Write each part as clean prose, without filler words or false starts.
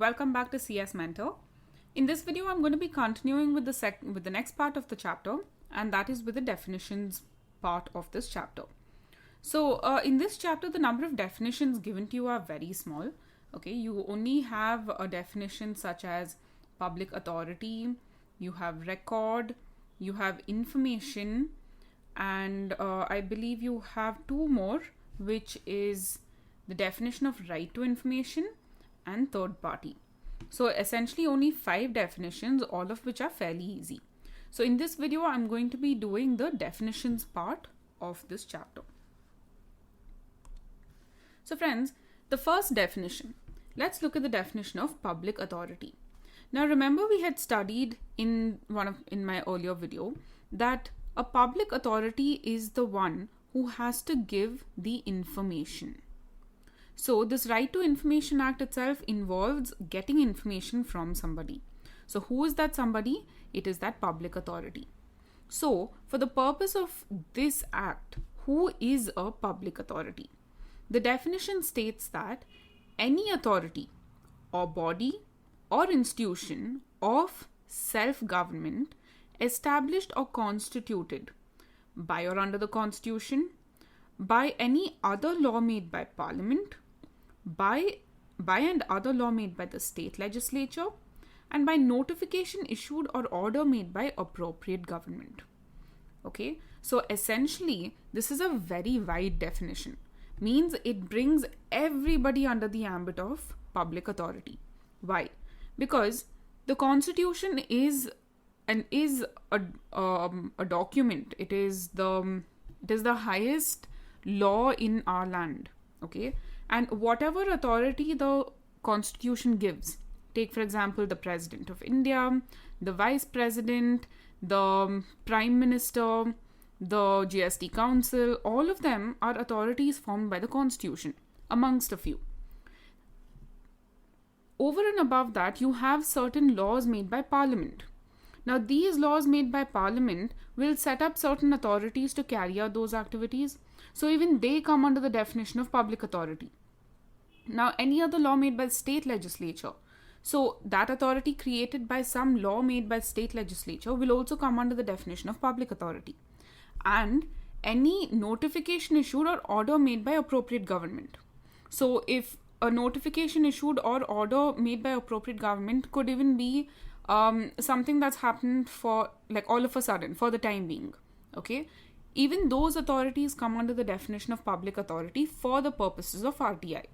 welcome back to CS Mentor. In this video, I'm going to be continuing with the next part of the chapter, and that is with the definitions part of this chapter. So, in this chapter, the number of definitions given to you are very small. Okay, you only have a definition such as public authority, you have record, you have information, and I believe you have two more, which is the definition of right to information and third party. So essentially only 5 definitions, all of which are fairly easy. So in this video, I'm going to be doing the definitions part of this chapter. So friends, the first definition, let's look at the definition of public authority. Now remember, we had studied in my earlier video that a public authority is the one who has to give the information. So this Right to Information Act itself involves getting information from somebody. So who is that somebody? It is that public authority. So for the purpose of this act, who is a public authority? The definition states that any authority or body or institution of self-government established or constituted by or under the Constitution, by any other law made by Parliament, by and other law made by the state legislature, and by notification issued or order made by appropriate government. Okay, so essentially this is a very wide definition. Means it brings everybody under the ambit of public authority. Why? Because the Constitution is a document. It is the highest law in our land. Okay, and whatever authority the Constitution gives, take for example the President of India, the Vice President, the Prime Minister, the GST Council, all of them are authorities formed by the Constitution, amongst a few. Over and above that, you have certain laws made by Parliament. Now, these laws made by Parliament will set up certain authorities to carry out those activities. So even they come under the definition of public authority. Now, any other law made by the state legislature, so that authority created by some law made by state legislature will also come under the definition of public authority. And any notification issued or order made by appropriate government. So if a notification issued or order made by appropriate government could even be something that's happened for like all of a sudden for the time being. Okay, even those authorities come under the definition of public authority for the purposes of RTI.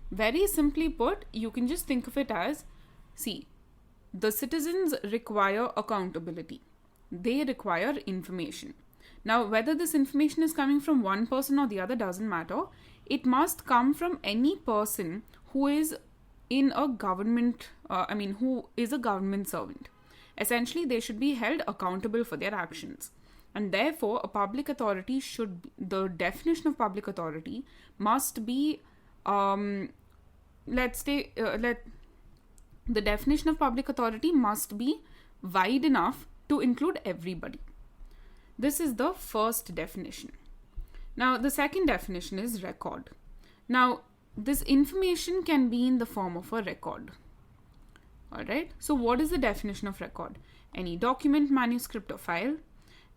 Very simply put, you can just think of it as, see, the citizens require accountability. They require information. Now, whether this information is coming from one person or the other doesn't matter. It must come from any person who is in a government, who is a government servant. Essentially, they should be held accountable for their actions. And therefore, a public authority the definition of public authority must be, the definition of public authority must be wide enough to include everybody. This is the first definition. Now, the second definition is record. Now, this information can be in the form of a record. Alright, so what is the definition of record? Any document, manuscript or file,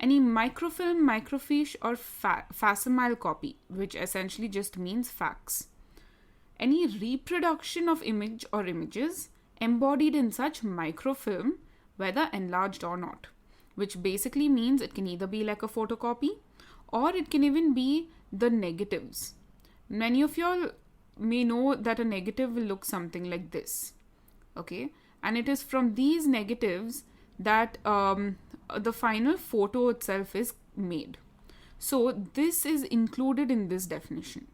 any microfilm, microfiche or facsimile copy, which essentially just means fax. Any reproduction of image or images embodied in such microfilm, whether enlarged or not, which basically means it can either be like a photocopy or it can even be the negatives. Many of y'all may know that a negative will look something like this. Okay, and it is from these negatives that the final photo itself is made. So this is included in this definition.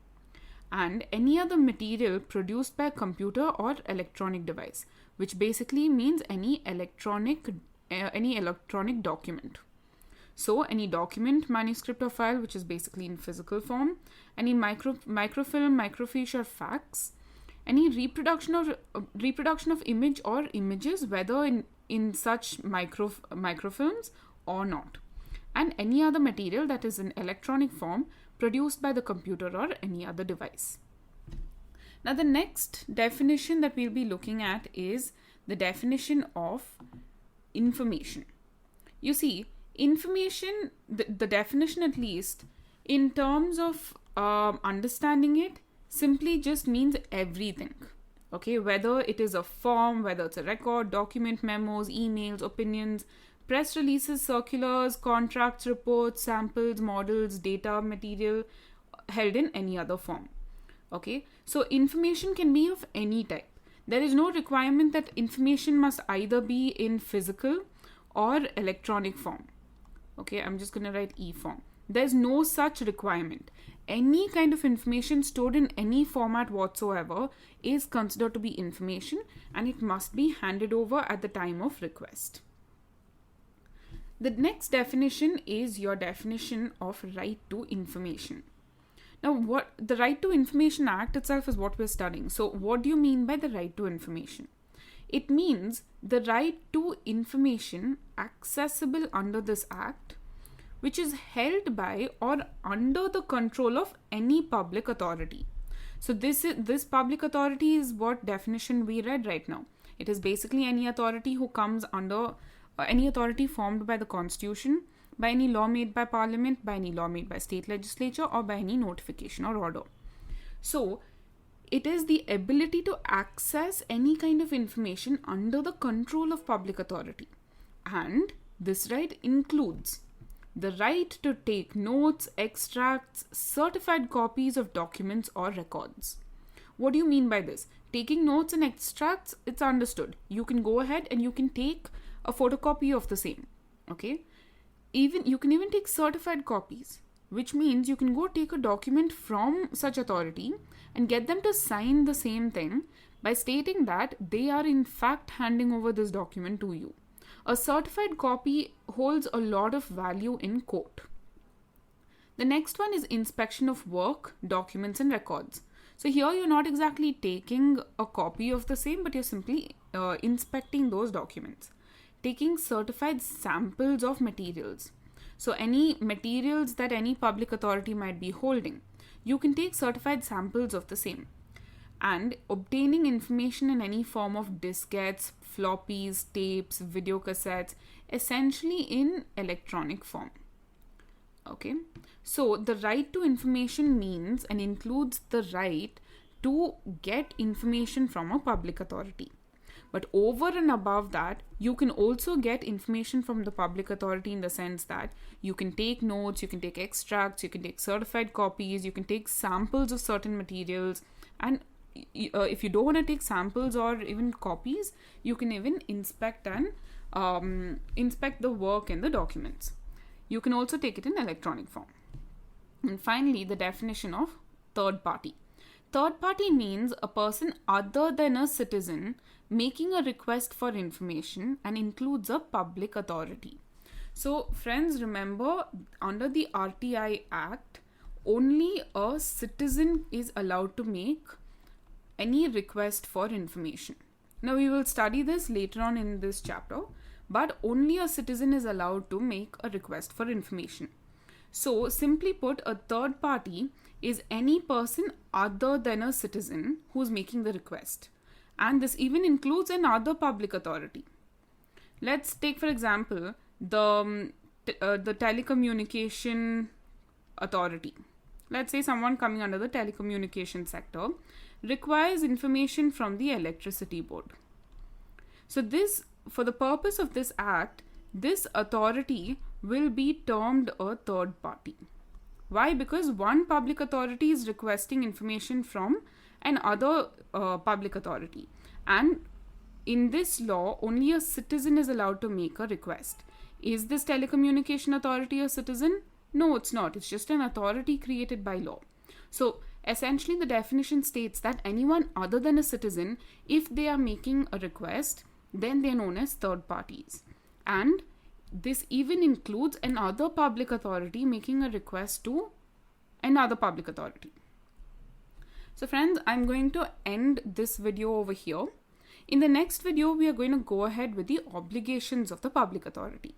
And any other material produced by a computer or electronic device, which basically means any electronic document. So any document, manuscript or file which is basically in physical form, any microfilm, microfiche or fax, any reproduction of image or images, whether in such microfilms or not, and any other material that is in electronic form produced by the computer or any other device. Now, the next definition that we'll be looking at is the definition of information. You see, information, the definition at least, in terms of understanding it, simply just means everything. Okay, whether it is a form, whether it's a record, document, memos, emails, opinions, press releases, circulars, contracts, reports, samples, models, data, material held in any other form. Okay, so information can be of any type. There is no requirement that information must either be in physical or electronic form. Okay, I'm just going to write E form. There's no such requirement. Any kind of information stored in any format whatsoever is considered to be information, and it must be handed over at the time of request. The next definition is your definition of right to information. Now, what the Right to Information Act itself is what we're studying. So, what do you mean by the right to information? It means the right to information accessible under this act, which is held by or under the control of any public authority. So, this public authority is what definition we read right now. It is basically any authority who comes under any authority formed by the Constitution, by any law made by Parliament, by any law made by state legislature, or by any notification or order. So, it is the ability to access any kind of information under the control of public authority. And this right includes the right to take notes, extracts, certified copies of documents or records. What do you mean by this? Taking notes and extracts, it's understood. You can go ahead and you can take a photocopy of the same. Okay? You can even take certified copies, which means you can go take a document from such authority and get them to sign the same thing by stating that they are in fact handing over this document to you. A certified copy holds a lot of value in court. The next one is inspection of work, documents, and records. So here you're not exactly taking a copy of the same, but you're simply inspecting those documents. Taking certified samples of materials. So any materials that any public authority might be holding, you can take certified samples of the same. And obtaining information in any form of diskettes, floppies, tapes, video cassettes, essentially in electronic form. Okay, so the right to information means and includes the right to get information from a public authority. But over and above that, you can also get information from the public authority in the sense that you can take notes, you can take extracts, you can take certified copies, you can take samples of certain materials, and if you don't want to take samples or even copies, you can even inspect the work and the documents. You can also take it in electronic form. And finally, the definition of third party. Third party means a person other than a citizen making a request for information and includes a public authority. So, friends, remember, under the RTI Act, only a citizen is allowed to make any request for information. Now, we will study this later on in this chapter, but only a citizen is allowed to make a request for information. So, simply put, a third party is any person other than a citizen who's making the request. And this even includes another public authority. Let's take, for example, the telecommunication authority. Let's say someone coming under the telecommunication sector requires information from the electricity board. So this, for the purpose of this act, this authority will be termed a third party. Why? Because one public authority is requesting information from another public authority. And in this law, only a citizen is allowed to make a request. Is this telecommunication authority a citizen? No, it's not. It's just an authority created by law. So essentially, the definition states that anyone other than a citizen, if they are making a request, then they are known as third parties. And this even includes another public authority making a request to another public authority. So friends, I'm going to end this video over here. In the next video, we are going to go ahead with the obligations of the public authority.